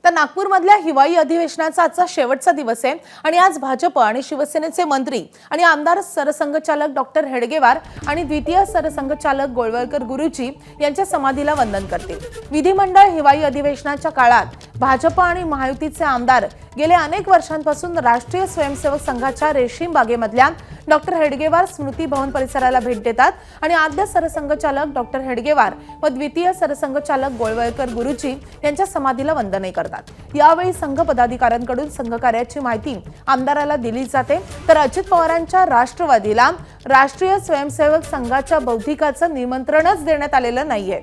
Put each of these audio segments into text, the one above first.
तर नागपूरमधल्या हिवाळी अधिवेशनाचा आजचा शेवटचा दिवस आहे आणि आज भाजप आणि शिवसेनेचे मंत्री आणि आमदार सरसंघचालक डॉक्टर हेडगेवार आणि द्वितीय सरसंघचालक गोळवलकर गुरुजी यांच्या समाधीला वंदन करतील। विधिमंडळ हिवाळी अधिवेशनाच्या काळात भाजप आणि महायुतीचे आमदार गेल्या अनेक वर्षांपासून राष्ट्रीय स्वयंसेवक संघाच्या रेशीम बागेमधल्या डॉक्टर हेडगेवार स्मृती भवन परिसराला भेट देतात आणि आद्य सरसंघचालक डॉक्टर हेडगेवार व द्वितीय सरसंघचालक गोळवलकर गुरुजी यांच्या समाधीला वंदनही करतात। यावेळी संघ पदाधिकाऱ्यांकडून संघकार्याची माहिती आमदाराला दिली जाते, तर अजित पवारांच्या राष्ट्रवादीला राष्ट्रीय स्वयंसेवक संघाच्या बौद्धिकाचं निमंत्रणच देण्यात आलेलं नाहीये।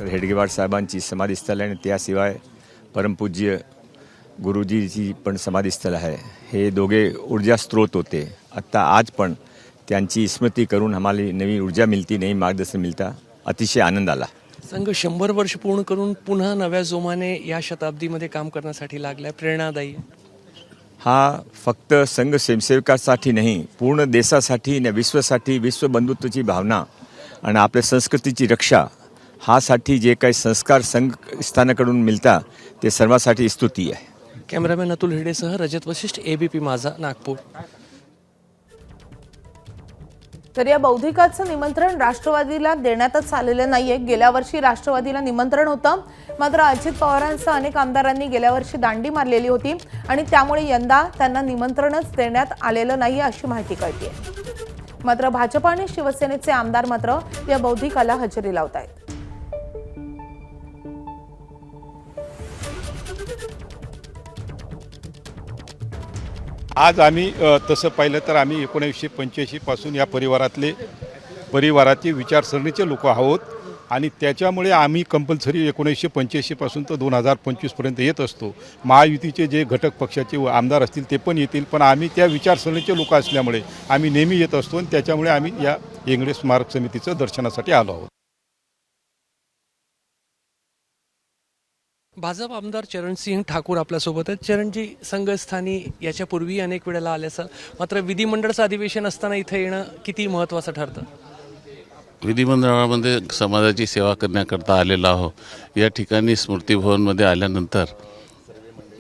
हेडगेवार साहेबांची समाधीस्थळ आणि त्याशिवाय परमपूज्य गुरुजीची पण समाधीस्थळ आहे। हे दोघे ऊर्जा स्रोत होते। आता आज पण त्यांची स्मृती करून आम्हाला नवी ऊर्जा मिळती, नवी मार्गदर्शन मिळता, अतिशय आनंद आला। संघ 100 वर्ष पूर्ण करून पुन्हा नव्या जोमाने या शताब्दीमध्ये काम करण्यासाठी लागलाय, प्रेरणादायी। हा फक्त संघ स्वयंसेवकासाठी नाही, पूर्ण देशासाठी आणि विश्वासाठी, विश्व बंधुत्वाची भावना आणि आपल्या संस्कृतीची रक्षा हासाठी जे काही संस्कार संघ स्थानाकडून मिळतात ते सर्वांसाठी स्तुती आहे। कॅमेरामॅन अतुल हिडेसह रजत वशिष्ठ, एबीपी माझा, नागपूर। तर या बौद्धिकाचं निमंत्रण राष्ट्रवादीला देण्यातच आलेलं नाहीये। गेल्या वर्षी राष्ट्रवादीला निमंत्रण होतं, मात्र अजित पवारांसह अनेक आमदारांनी गेल्या वर्षी दांडी मारलेली होती आणि त्यामुळे यंदा त्यांना निमंत्रणच देण्यात आलेलं नाही अशी माहिती कळते। मात्र भाजप आणि शिवसेनेचे आमदार मात्र या बौद्धिकाला हजेरी लावत आहेत। आज आम्ही तसं पाहिलं तर आम्ही 1985 पासून या परिवाराचे विचारसरणीचे लोक आहोत आणि त्याच्यामुळे आम्ही कंपल्सरी 1985 पासून तर 2025 पर्यंत येत असतो। महायुतीचे जे घटक पक्षाचे आमदार असतील ते पण येतील, पण आम्ही त्या विचारसरणीचे लोक असल्यामुळे आम्ही नेहमी येत असतो आणि त्याच्यामुळे आम्ही या येंगडे स्मारक समितीचं दर्शनासाठी आलो आहोत। भाजप आमदार चरणसिंह ठाकूर आपल्यासोबत आहेत। चरणजी, संघस्थानी याच्यापूर्वी अनेक वेळेला आले असाल, मात्र विधिमंडळाचं अधिवेशन असताना इथे येणं किती महत्त्वाचं ठरतं? विधिमंडळामध्ये समाजाची सेवा करण्याकरता आलेला आहो। या ठिकाणी स्मृतिभवनमध्ये आल्यानंतर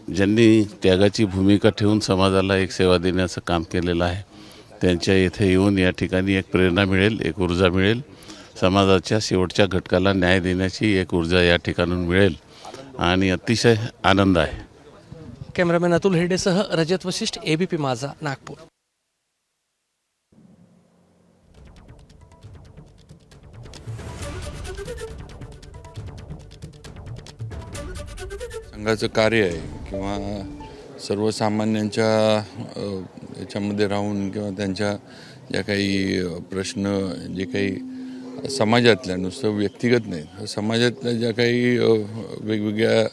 ज्यांनी त्यागाची भूमिका ठेवून समाजाला एक सेवा देण्याचं काम केलेलं आहे, त्यांच्या इथे येऊन या ठिकाणी एक प्रेरणा मिळेल, एक ऊर्जा मिळेल, समाजाच्या शेवटच्या घटकाला न्याय देण्याची एक ऊर्जा या ठिकाणून मिळेल आणि अतिशय आनंद आहे। कॅमेरामॅन अतुल हिडेसह रजत वशिष्ठ, एबीपी माझा, नागपूर। संघाचं कार्य आहे किंवा सर्वसामान्यांच्या याच्यामध्ये राहून किंवा त्यांच्या ज्या काही प्रश्न जे काही समाजातल्या, नुसतं व्यक्तिगत नाही, समाजातल्या ज्या काही वेगवेगळ्या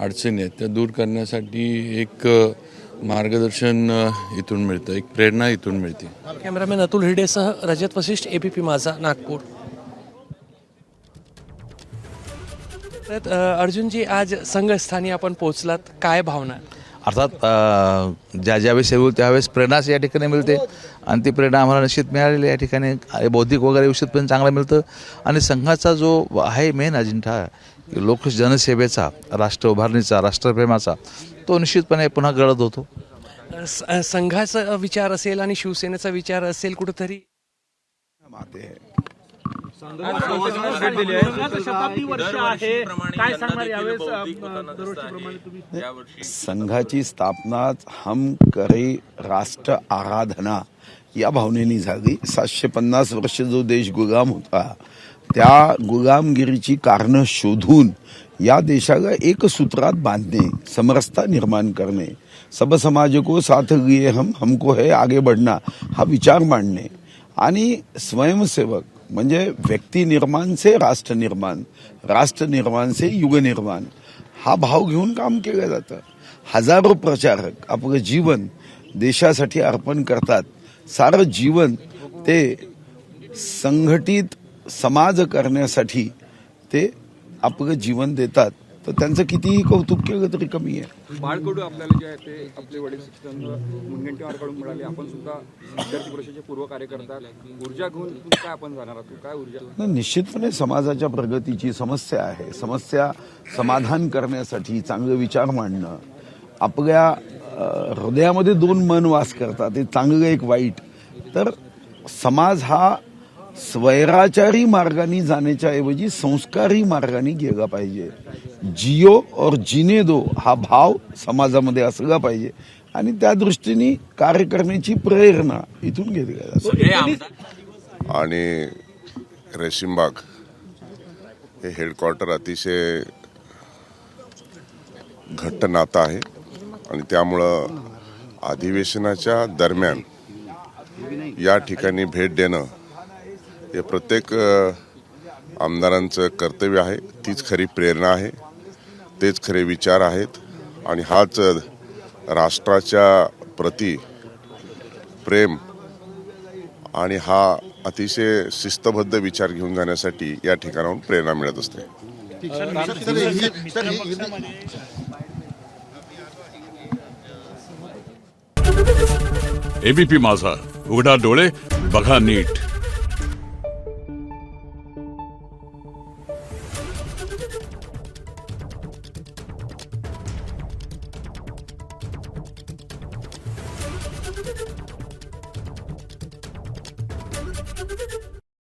अडचणी आहेत त्या दूर करण्यासाठी एक मार्गदर्शन इथून मिळतं, एक प्रेरणा इथून मिळते। कॅमेरामॅन अतुल हिडेसह रजत वशिष्ठ, एबीपी माझा, नागपूर। तर अर्जुनजी, आज संघस्थानी आपण पोहोचलात, काय भावना? अर्थात ज्यावेळेस येऊ त्यावेळेस प्रेरणाच या ठिकाणी मिळते आणि ती प्रेरणा आम्हाला निश्चित मिळालेली या ठिकाणी बौद्धिक वगैरे विषय पण चांगलं मिळतं आणि संघाचा जो आहे मेन अजेंडा लोक जनसेवेचा, राष्ट्र उभारणीचा, राष्ट्रप्रेमाचा, तो निश्चितपणे पुन्हा गळत होतो। संघाचा विचार असेल आणि शिवसेनेचा विचार असेल कुठेतरी। संघाची स्थापना हम करे राष्ट्र आराधना या भावनेने झाली। 750 वर्ष जो देश गुलाम होता त्या गुलामगिरीची कारणं शोधून या देशाला एक सूत्रात बांधणे, समरसता निर्माण करणे, सब समाज को साथ लिए हमको है आगे बढ़ना हा विचार मांडणे आणि स्वयंसेवक म्हणजे व्यक्ती निर्माण से राष्ट्र निर्माण, राष्ट्र निर्माण से युग निर्माण हा भाव घेऊन काम केलं जातं। हजारो प्रचारक आपलं जीवन देशासाठी अर्पण करतात, सारं जीवन ते संघटित समाज करण्यासाठी ते आपलं जीवन देतात। तर त्यांचं कितीही कौतुक केलं तरी कमी आहे. बाळकडू आपल्याला जे आहे ते आपले वडील शिक्षण मुनगंटीवारकडून मिळाले. आपण सुद्धा विद्यार्थी परिषदेचे पूर्व कार्यकर्ता, ऊर्जा घेऊन काय आपण जाणार आहात, काय ऊर्जा? नाही, निश्चितपणे समाजाच्या प्रगतीची समस्या आहे. समस्या समाधान करण्यासाठी चांगले विचार मांडणं. आपल्या हृदयामध्ये दोन मन वास करतात, एक चांगलं एक वाईट. तर समाज हा स्वैराचारी मार्गाने जाण्याच्या ऐवजी संस्कारी मार्गाने गेला पाहिजे. जियो और जीने दो हा भाव समाजामध्ये असला पाहिजे आणि त्या दृष्टीने कार्य करण्याची प्रेरणा इथून घेतली जाते. आणि रेशीमबाग हे हेडक्वार्टर अतिशय घट्ट नातं आहे आणि त्यामुळं अधिवेशनाच्या दरम्यान या ठिकाणी भेट देणं हे प्रत्येक आमदारांचं कर्तव्य आहे. तीच खरी प्रेरणा आहे, तेच खरे विचार आहेत आणि हाच राष्ट्राच्या प्रती प्रेम आणि हा अतिशय शिस्तबद्ध विचार घेऊन जाण्यासाठी या ठिकाणाहून प्रेरणा मिळत असते. एबीपी माझा, उघडा डोळे बघा नीट.